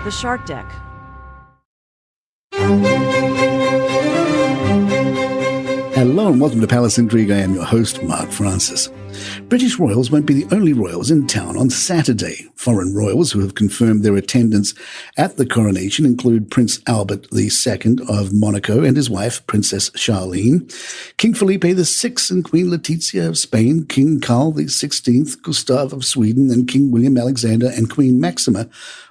The Shark Deck. Hello and welcome to Palace Intrigue. I am your host, Mark Francis. British royals won't be the only royals in town on Saturday. Foreign royals who have confirmed their attendance at the coronation include Prince Albert II of Monaco and his wife, Princess Charlene, King Felipe VI and Queen Letizia of Spain, King Carl XVI, Gustav of Sweden, and King William Alexander and Queen Maxima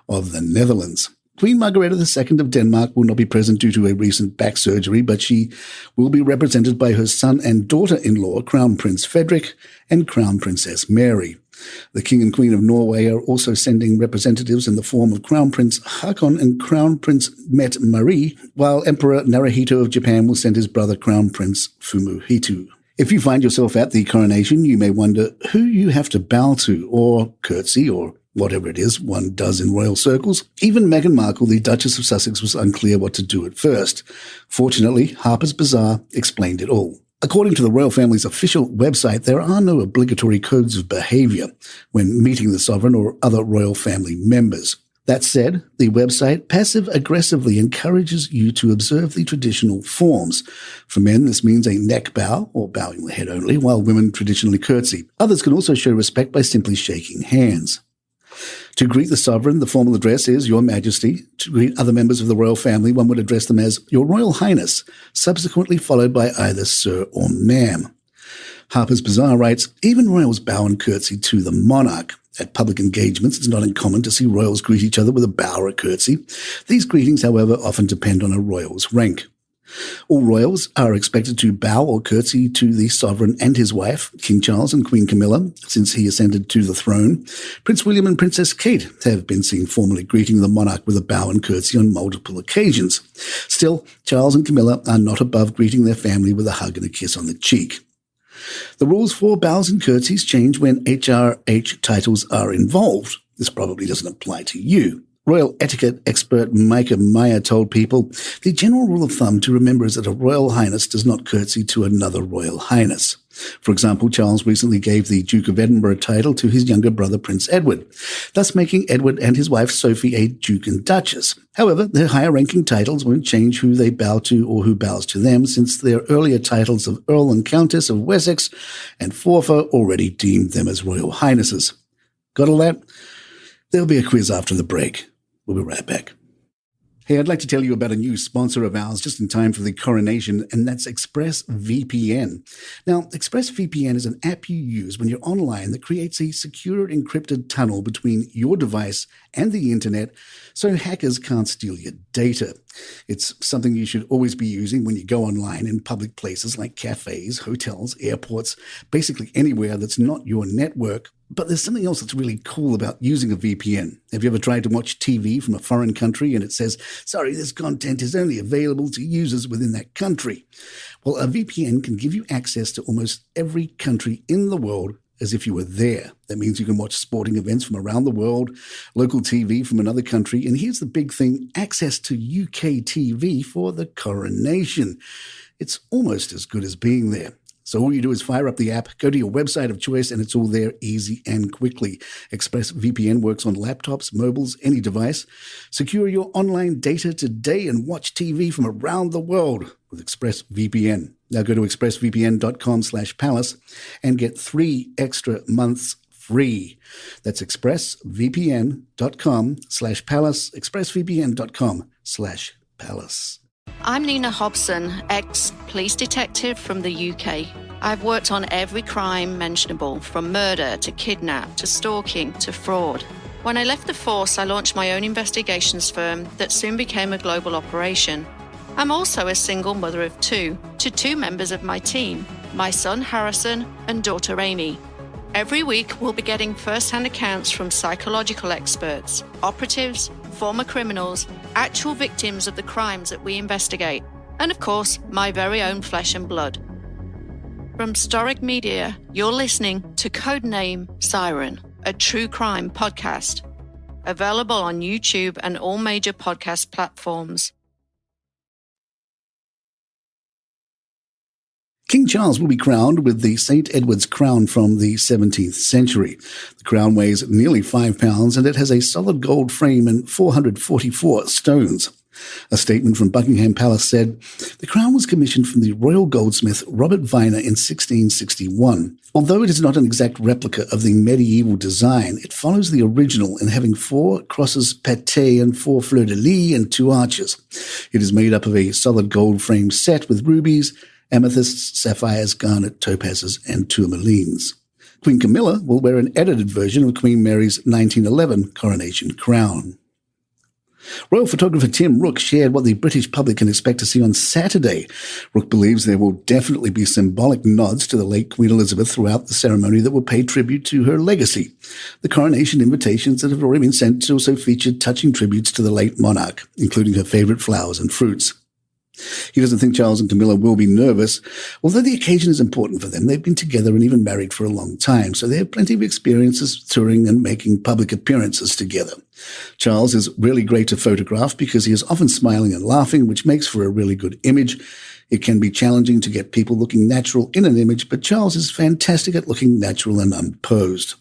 of the Netherlands. Queen Margrethe II of Denmark will not be present due to a recent back surgery, but she will be represented by her son and daughter-in-law, Crown Prince Frederick and Crown Princess Mary. The King and Queen of Norway are also sending representatives in the form of Crown Prince Haakon and Crown Prince Mette-Marie, while Emperor Naruhito of Japan will send his brother Crown Prince Fumihito. If you find yourself at the coronation, you may wonder who you have to bow to, or curtsy, or whatever it is one does in royal circles. Even Meghan Markle, the Duchess of Sussex, was unclear what to do at first. Fortunately, Harper's Bazaar explained it all. According to the royal family's official website, there are no obligatory codes of behavior when meeting the sovereign or other royal family members. That said, the website passive-aggressively encourages you to observe the traditional forms. For men, this means a neck bow, or bowing the head only, while women traditionally curtsy. Others can also show respect by simply shaking hands. To greet the sovereign, the formal address is Your Majesty. To greet other members of the royal family, one would address them as Your Royal Highness, subsequently followed by either Sir or Ma'am. Harper's Bazaar writes, even royals bow and curtsy to the monarch. At public engagements, it's not uncommon to see royals greet each other with a bow or a curtsy. These greetings, however, often depend on a royal's rank. All royals are expected to bow or curtsy to the sovereign and his wife, King Charles and Queen Camilla, since he ascended to the throne. Prince William and Princess Kate have been seen formally greeting the monarch with a bow and curtsy on multiple occasions. Still, Charles and Camilla are not above greeting their family with a hug and a kiss on the cheek. The rules for bows and curtsies change when HRH titles are involved. This probably doesn't apply to you. Royal etiquette expert Micah Meyer told People, the general rule of thumb to remember is that a royal highness does not curtsy to another royal highness. For example, Charles recently gave the Duke of Edinburgh title to his younger brother Prince Edward, thus making Edward and his wife Sophie a Duke and Duchess. However, their higher-ranking titles won't change who they bow to or who bows to them, since their earlier titles of Earl and Countess of Wessex and Forfar already deemed them as royal highnesses. Got all that? There'll be a quiz after the break. We'll be right back. Hey, I'd like to tell you about a new sponsor of ours just in time for the coronation, and that's ExpressVPN. Now, ExpressVPN is an app you use when you're online that creates a secure encrypted tunnel between your device and the internet so hackers can't steal your data. It's something you should always be using when you go online in public places like cafes, hotels, airports, basically anywhere that's not your network. But there's something else that's really cool about using a VPN. Have you ever tried to watch TV from a foreign country and it says, sorry, this content is only available to users within that country? Well, a VPN can give you access to almost every country in the world as if you were there. That means you can watch sporting events from around the world, local TV from another country, and here's the big thing, access to UK TV for the coronation. It's almost as good as being there. So all you do is fire up the app, go to your website of choice, and it's all there easy and quickly. ExpressVPN works on laptops, mobiles, any device. Secure your online data today and watch TV from around the world with ExpressVPN. Now go to expressvpn.com/palace and get 3 extra months free. That's expressvpn.com/palace, expressvpn.com/palace. I'm Nina Hobson, ex-police detective from the UK. I've worked on every crime mentionable, from murder to kidnap to stalking to fraud. When I left the force, I launched my own investigations firm that soon became a global operation. I'm also a single mother of 2 to 2 members of my team, my son Harrison and daughter Amy. Every week, we'll be getting first-hand accounts from psychological experts, operatives, former criminals, actual victims of the crimes that we investigate, and of course, my very own flesh and blood. From Storic Media, you're listening to Codename Siren, a true crime podcast, available on YouTube and all major podcast platforms. King Charles will be crowned with the St. Edward's crown from the 17th century. The crown weighs nearly 5 pounds and it has a solid gold frame and 444 stones. A statement from Buckingham Palace said, "The crown was commissioned from the royal goldsmith Robert Viner in 1661. Although it is not an exact replica of the medieval design, it follows the original in having 4 crosses pâté and 4 fleurs-de-lis and 2 arches. It is made up of a solid gold frame set with rubies, amethysts, sapphires, garnet, topazes, and tourmalines." Queen Camilla will wear an edited version of Queen Mary's 1911 coronation crown. Royal photographer Tim Rooke shared what the British public can expect to see on Saturday. Rooke believes there will definitely be symbolic nods to the late Queen Elizabeth throughout the ceremony that will pay tribute to her legacy. The coronation invitations that have already been sent also featured touching tributes to the late monarch, including her favourite flowers and fruits. He doesn't think Charles and Camilla will be nervous. Although the occasion is important for them, they've been together and even married for a long time, so they have plenty of experiences touring and making public appearances together. Charles is really great to photograph because he is often smiling and laughing, which makes for a really good image. It can be challenging to get people looking natural in an image, but Charles is fantastic at looking natural and unposed.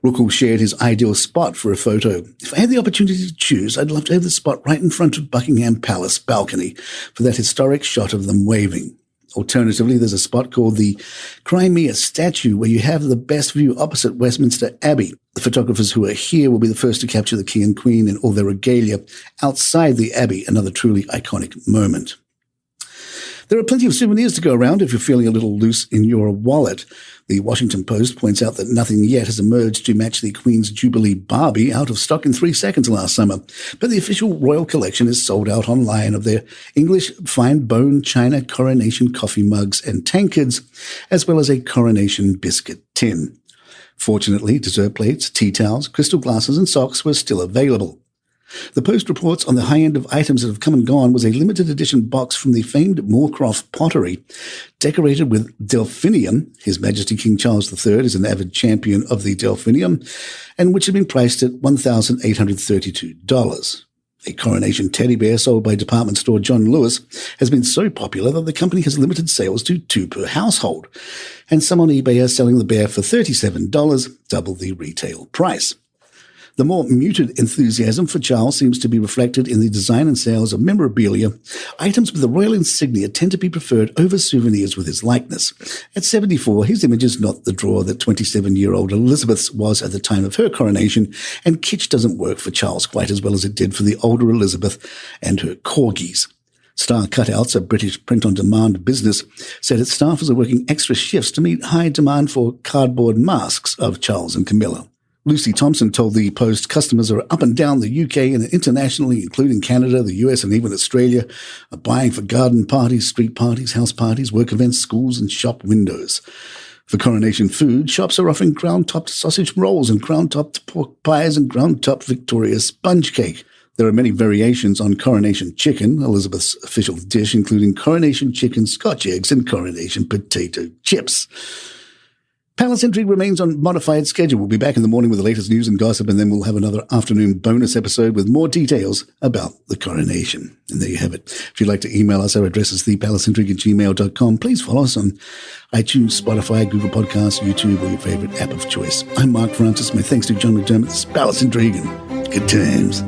Rooke shared his ideal spot for a photo. "If I had the opportunity to choose, I'd love to have the spot right in front of Buckingham Palace balcony for that historic shot of them waving. Alternatively, there's a spot called the Crimea statue where you have the best view opposite Westminster Abbey. The photographers who are here will be the first to capture the King and Queen in all their regalia outside the Abbey, another truly iconic moment." There are plenty of souvenirs to go around if you're feeling a little loose in your wallet. The Washington Post points out that nothing yet has emerged to match the Queen's Jubilee Barbie, out of stock in 3 seconds last summer. But the official royal collection is sold out online of their English fine bone china coronation coffee mugs and tankards, as well as a coronation biscuit tin. Fortunately, dessert plates, tea towels, crystal glasses and socks were still available. The Post reports on the high end of items that have come and gone was a limited edition box from the famed Moorcroft pottery, decorated with delphinium. His Majesty King Charles III is an avid champion of the delphinium, and which had been priced at $1,832. A coronation teddy bear sold by department store John Lewis has been so popular that the company has limited sales to 2 per household, and some on eBay are selling the bear for $37, double the retail price. The more muted enthusiasm for Charles seems to be reflected in the design and sales of memorabilia. Items with the royal insignia tend to be preferred over souvenirs with his likeness. At 74, his image is not the draw that 27-year-old Elizabeth's was at the time of her coronation, and kitsch doesn't work for Charles quite as well as it did for the older Elizabeth and her corgis. Star Cutouts, a British print-on-demand business, said its staffers are working extra shifts to meet high demand for cardboard masks of Charles and Camilla. Lucy Thompson told the Post customers are up and down the UK and internationally, including Canada, the US, and even Australia, are buying for garden parties, street parties, house parties, work events, schools, and shop windows. For coronation food, shops are offering ground-topped sausage rolls and ground-topped pork pies and ground-topped Victoria sponge cake. There are many variations on coronation chicken, Elizabeth's official dish, including coronation chicken, Scotch eggs, and coronation potato chips. Palace Intrigue remains on modified schedule. We'll be back in the morning with the latest news and gossip, and then we'll have another afternoon bonus episode with more details about the coronation. And there you have it. If you'd like to email us, our address is thepalaceintrigue@gmail.com. Please follow us on iTunes, Spotify, Google Podcasts, YouTube, or your favorite app of choice. I'm Mark Francis. My thanks to John McDermott. This is Palace Intrigue, and good times.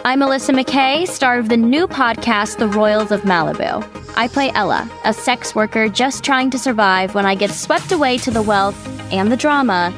I'm Alyssa McKay, star of the new podcast, The Royals of Malibu. I play Ella, a sex worker just trying to survive when I get swept away to the wealth and the drama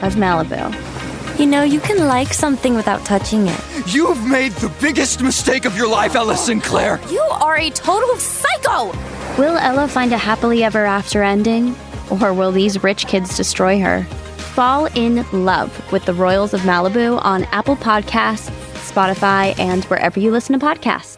of Malibu. You know, you can like something without touching it. You've made the biggest mistake of your life, Ella Sinclair. You are a total psycho! Will Ella find a happily ever after ending? Or will these rich kids destroy her? Fall in love with The Royals of Malibu on Apple Podcasts, Spotify, and wherever you listen to podcasts.